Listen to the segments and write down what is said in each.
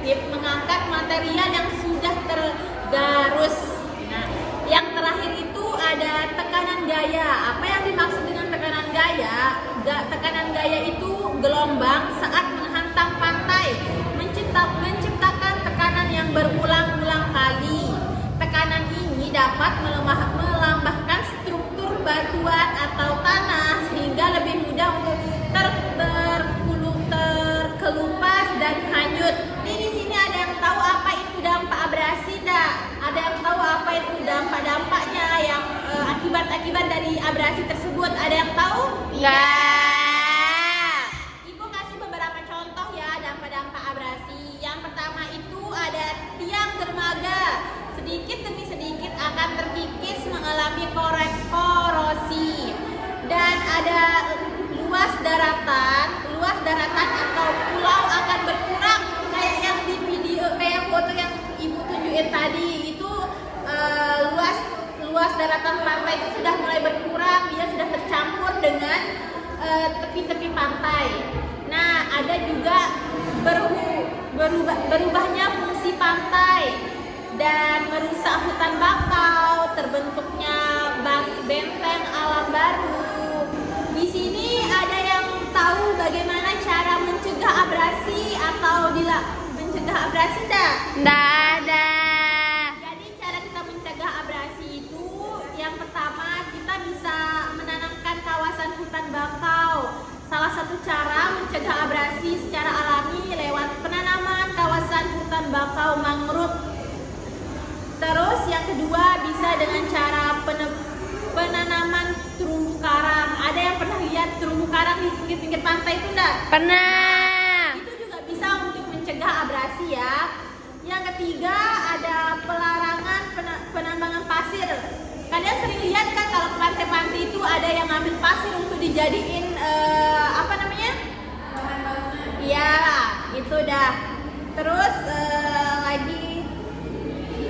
sensitif mengangkat material yang sudah tergarus. Nah, yang terakhir itu ada tekanan gaya. Apa yang dimaksud dengan tekanan gaya? Tekanan gaya itu gelombang saat menghantam pantai, menciptakan tekanan yang berulang-ulang kali. Tekanan ini dapat melambahkan struktur batuan atau tanah sehingga lebih mudah untuk terkelupas dan hanyut. Nih, di sini ada yang tahu apa itu dampak abrasi dah? Ada yang tahu apa itu dampaknya yang akibat dari abrasi tersebut? Ada yang tahu? Enggak. Ibu kasih beberapa contoh ya dampak abrasi. Yang pertama itu ada tiang dermaga. Sedikit demi sedikit akan terkikis mengalami korosi. Dan ada luas daratan atau pulau akan berkurang, kayak yang di video, kayak foto yang ibu tunjukin tadi itu. Luas daratan pantai itu sudah mulai berkurang, dia sudah tercampur dengan tepi-tepi pantai. Nah, ada juga berubahnya fungsi pantai dan merusak hutan bakau, terbentuknya benteng alam baru. Di sini ada yang tahu bagaimana cara mencegah abrasi atau mencegah abrasi enggak? Enggak ada. Jadi cara kita mencegah abrasi itu yang pertama kita bisa menanamkan kawasan hutan bakau. Salah satu cara mencegah abrasi secara alami lewat penanaman kawasan hutan bakau mangrove. Terus yang kedua bisa dengan cara penanaman terumbu karang. Ada yang pernah lihat terumbu karang di pinggir-pinggir pantai itu enggak? Pernah. Itu juga bisa untuk mencegah abrasi ya. Yang ketiga ada pelarangan penambangan pasir. Kalian sering lihat kan kalau pantai-pantai itu ada yang ngambil pasir untuk dijadiin apa namanya? Iya, itu dah. Terus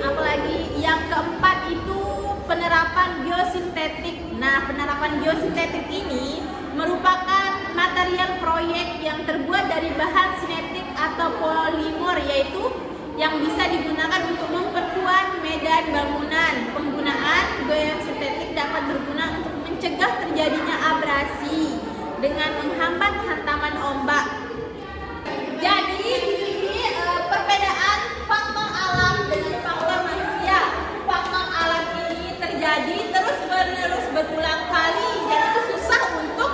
apalagi yang keempat itu penerapan biosintetik. Nah, penerapan biosintetik ini merupakan material proyek yang terbuat dari bahan sinetik atau polimer, yaitu yang bisa digunakan untuk memperkuat medan bangunan. Penggunaan biosintetik dapat berguna untuk mencegah terjadinya abrasi dengan menghambat hantaman ombak. Jadi di sini perbedaan faktor alam dengan faktor manusia. Faktor alam ini terjadi terus-menerus berulang kali dan itu susah untuk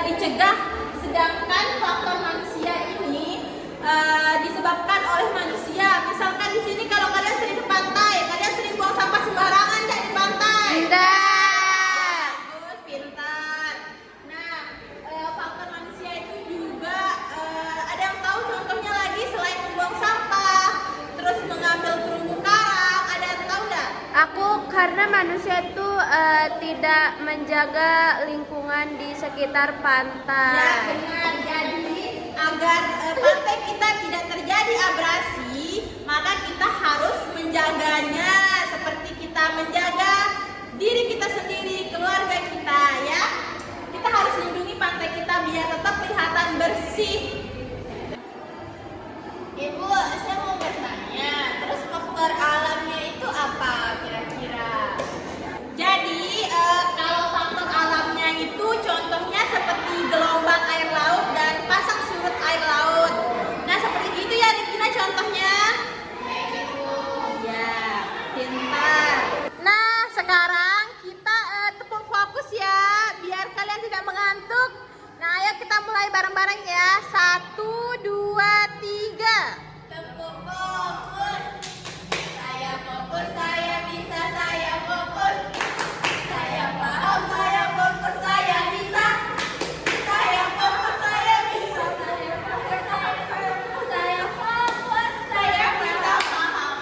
dicegah. Sedangkan faktor manusia ini disebabkan oleh manusia. Misalkan di sini kalau kalian sering ke pantai, kalian sering buang sampah sembarangan nggak di pantai? Enggak. Bagus, pintar. Nah, faktor manusia itu juga ada yang tahu contohnya lagi selain membuang sampah, terus mengambil terumbu karang, ada yang tahu nggak? Aku karena manusia itu tidak menjaga lingkungan di sekitar pantai. Ya benar. Jadi agar pantai kita tidak terjadi abrasi, maka kita harus menjaganya seperti kita menjaga diri kita sendiri, keluarga kita ya. Kita harus lindungi pantai kita biar tetap kelihatan bersih. Ibu, saya mau bertanya, terus faktor alamnya itu apa kira-kira? Jadi kalau faktor alamnya itu contohnya seperti gelombang air laut dan pasang surut air laut. Nah seperti itu ya Rikina contohnya. Ya, pintar. Nah sekarang kita tepung fokus ya, biar kalian tidak mengantuk. Nah ayo kita mulai bareng-bareng ya. 1, 2, 3. Tepung fokus. Saya fokus, saya bisa, saya fokus. Saya paham, saya fokus, saya bisa. Saya fokus, saya bisa, saya fokus, saya fokus, saya bisa paham.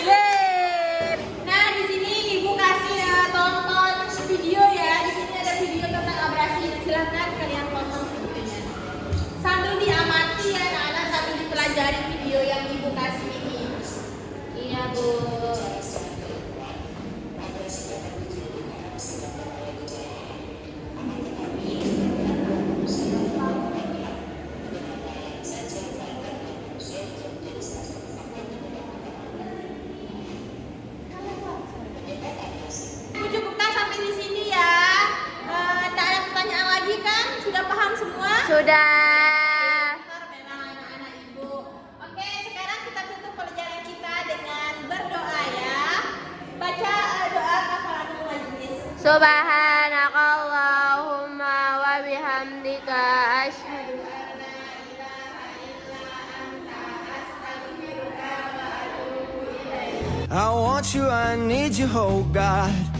Yeay. Nah di sini ibu kasih tonton video ya. Di sini ada video tentang abrasi. Silahkan kalian tonton videonya. Sambil diamati ya anak-anak, sambil dipelajari video yang ibu kasih ini. Iya bu. Subhanakallahumma wa bihamdika asyhadu I want you, I need you, oh God.